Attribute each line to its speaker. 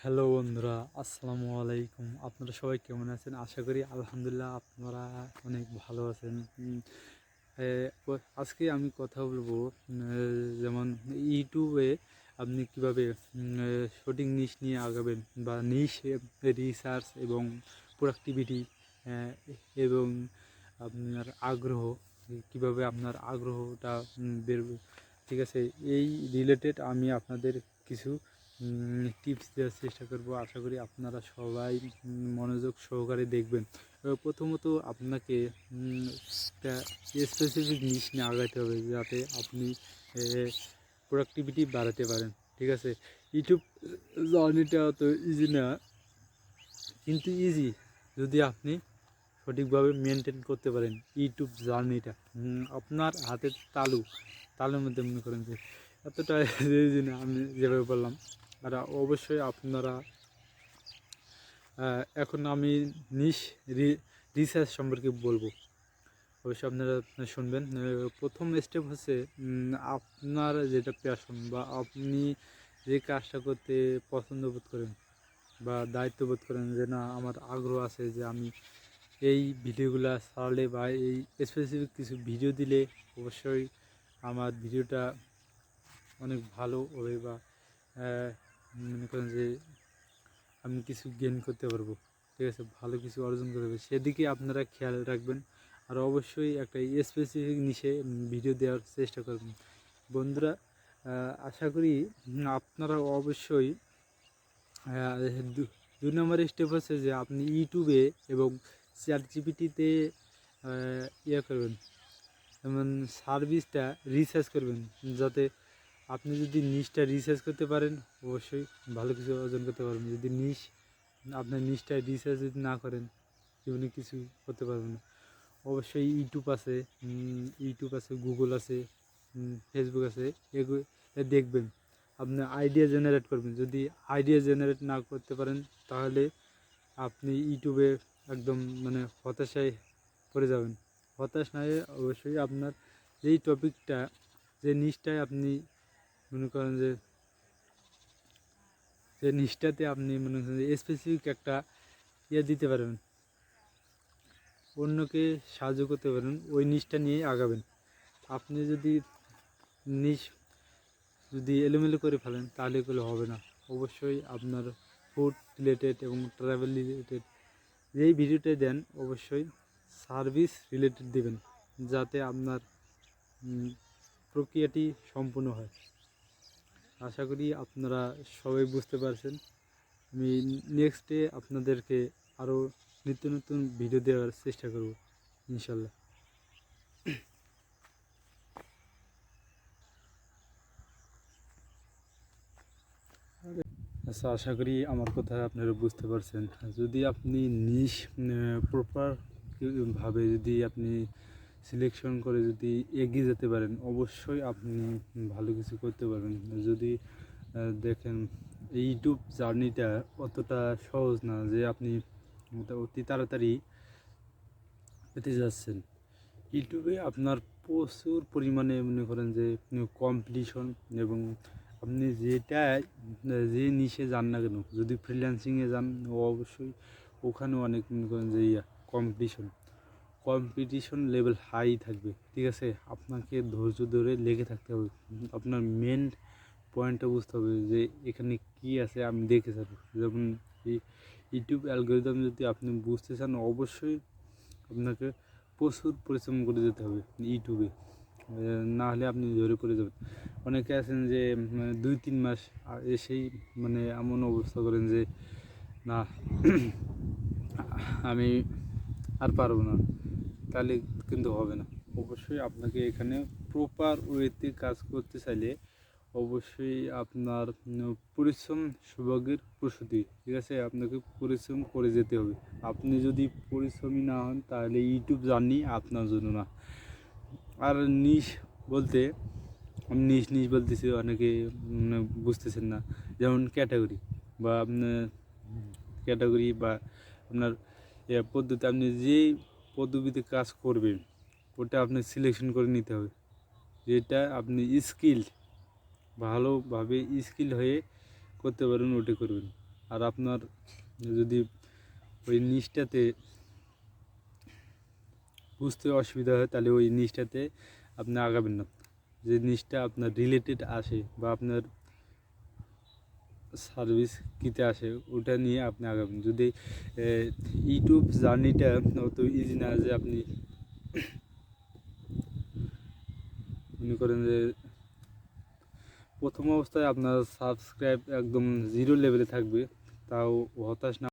Speaker 1: Hello বন্ধুরা, আসসালামু আলাইকুম। আপনারা সবাই কেমন আছেন? আশা করি আলহামদুলিল্লাহ আপনারা অনেক ভালো আছেন। এ আজকে আমি কথা বলবো যেমন ইউটিউবে আপনি কিভাবে সঠিক নিশ নিয়ে আগাবেন বা নিশ রিসার্চ এবং প্রোডাক্টিভিটি এবং আপনার আগ্রহ কিভাবে আপনার আগ্রহটা বেরবে, ঠিক আছে? এই রিলেটেড আমি আপনাদের কিছু টিপস দেওয়ার চেষ্টা করব। আশা করি আপনারা সবাই মনোযোগ সহকারে দেখবেন। প্রথমত আপনাকে একটা স্পেসিফিক নিশ নিয়ে আগাইতে হবে যাতে আপনি প্রোডাক্টিভিটি বাড়াতে পারেন, ঠিক আছে? ইউটিউব জার্নিটা তো ইজি না, কিন্তু ইজি যদি আপনি সঠিকভাবে মেনটেন করতে পারেন। ইউটিউব জার্নিটা আপনার হাতের তালুর মধ্যে মনে করেন যে এতটা ইজি না আমি যেভাবে বললাম। আর অবশ্যই আপনারা এখন আমি নিশ রিসার্চ সম্পর্কে বলবো, অবশ্যই আপনারা শুনবেন। প্রথম স্টেপ হচ্ছে আপনার যেটা প্যাশন বা আপনি যে কাজটা করতে পছন্দ বোধ করেন বা দায়িত্ব বোধ করেন, যে না আমার আগ্রহ আছে যে আমি এই ভিডিওগুলো ছাড়লে বা এই স্পেসিফিক কিছু ভিডিও দিলে অবশ্যই আমার ভিডিওটা অনেক ভালো হবে বা মনে করেন যে আমি কিছু গেইন করতে পারবো, ঠিক আছে, ভালো কিছু অর্জন করতে পারবো, সেদিকে আপনারা খেয়াল রাখবেন। আর অবশ্যই একটা স্পেসিফিক নিশে ভিডিও দেওয়ার চেষ্টা করবেন বন্ধুরা। আশা করি আপনারা অবশ্যই দুই নম্বর স্টেপ হচ্ছে যে আপনি ইউটিউবে এবং চ্যাটজিপিটিতে ইয়ে করবেন, যেমন সার্ভিসটা রিসার্চ করবেন, যাতে আপনি যদি নিশটা রিসার্চ করতে পারেন অবশ্যই ভালো কিছু অর্জন করতে পারবেন। যদি আপনার নিশটা রিসার্চ যদি না করেন জীবনে কিছু করতে পারবেন না। অবশ্যই ইউটিউব আছে, গুগল আছে, ফেসবুক আছে, এগুলো দেখবেন। আপনি আইডিয়া জেনারেট করবেন। যদি আইডিয়া জেনারেট না করতে পারেন তাহলে আপনি ইউটিউবে একদম মানে হতাশায় পড়ে যাবেন। হতাশ না হয়ে অবশ্যই আপনার যেই টপিকটা, যে নিশটায় আপনি মনে করেন যে নিশটাতে আপনি মনে করেন যে স্পেসিফিক একটা দিতে পারবেন, অন্যকে সাহায্য করতে পারেন, ওই নিশটা নিয়েই আগাবেন। আপনি নিশ যদি এলোমেলো করে ফেলেন তাহলে এগুলো হবে না। অবশ্যই আপনার ফুড রিলেটেড এবং ট্রাভেল রিলেটেড যেই ভিডিওটা দেন অবশ্যই সার্ভিস রিলেটেড দেবেন, যাতে আপনার প্রক্রিয়াটি সম্পূর্ণ হয়। আশা করি আপনারা সবাই বুঝতে পারছেন। আমি নেক্সটে আপনাদেরকে আরও নিত্য নতুন ভিডিও দেওয়ার চেষ্টা করব ইনশাল্লাহ। আচ্ছা, আশা করি আমার কথা আপনারা বুঝতে পারছেন। যদি আপনি নিশ প্রপারভাবে যদি আপনি সিলেকশন করে যদি এগিয়ে যেতে পারেন অবশ্যই আপনি ভালো কিছু করতে পারবেন। যদি দেখেন ইউটিউব জার্নিটা অতটা সহজ না যে আপনি অতি তাড়াতাড়ি পেতে যাচ্ছেন। ইউটিউবে আপনার প্রচুর পরিমাণে মনে করেন যে কম্পিটিশন, এবং আপনি যে নিশে যান না কেন, যদি ফ্রিল্যান্সিংয়ে যান অবশ্যই ওখানে অনেক মনে করেন যে কম্পিটিশন লেভেল হাই থাকবে, ঠিক আছে? আপনাকে ধৈর্য ধরে লেগে থাকতে হবে। আপনার মেন পয়েন্টটা বুঝতে হবে যে এখানে কি আছে আমি দেখে যাবো। যেমন এই ইউটিউব অ্যালগোরিদম যদি আপনি বুঝতে চান অবশ্যই আপনাকে প্রচুর পরিশ্রম করে যেতে হবে ইউটিউবে, না হলে আপনি ধরে পড়ে যাবেন। অনেকে আছেন যে 2-3 মাস এসেই মানে এমন অবস্থা করেন যে না আমি আর পারবো না, তাহলে কিন্তু হবে না। অবশ্যই আপনাকে এখানে প্রপার ওয়েতে কাজ করতে চাইলে অবশ্যই আপনার পরিশ্রম সৌভাগ্যের প্রসূতি, ঠিক আছে? আপনাকে পরিশ্রম করে যেতে হবে। আপনি যদি পরিশ্রমী না হন তাহলে ইউটিউব জার্নি আপনার জন্য না। আর নিশ বলতে আমি নিশ বলতেছি, অনেকে বুঝতেছেন না। যেমন ক্যাটাগরি বা আপনার পদ্ধতি, আপনি যেই পদ্ধতিতে কাজ করবেন ওটা আপনি সিলেকশন করে নিতে হবে, যেটা আপনি ভালোভাবে স্কিল হয়ে করতে পারবেন ওটা করবেন। আর আপনার যদি ওই নিচটাতে বুঝতে অসুবিধা হয় তাহলে ওই নিচটাতে আপনি আগাবেন না। যে নিচটা আপনার রিলেটেড আসে বা আপনার সার্ভিস কিতে আসে ওটা নিয়ে আপনি আগাবেন। যদি ইউটিউব জার্নিটা অত ইজি না যে আপনি মনে করেন যে প্রথম অবস্থায় আপনার সাবস্ক্রাইব একদম জিরো লেভেলে থাকবে, তাও হতাশ না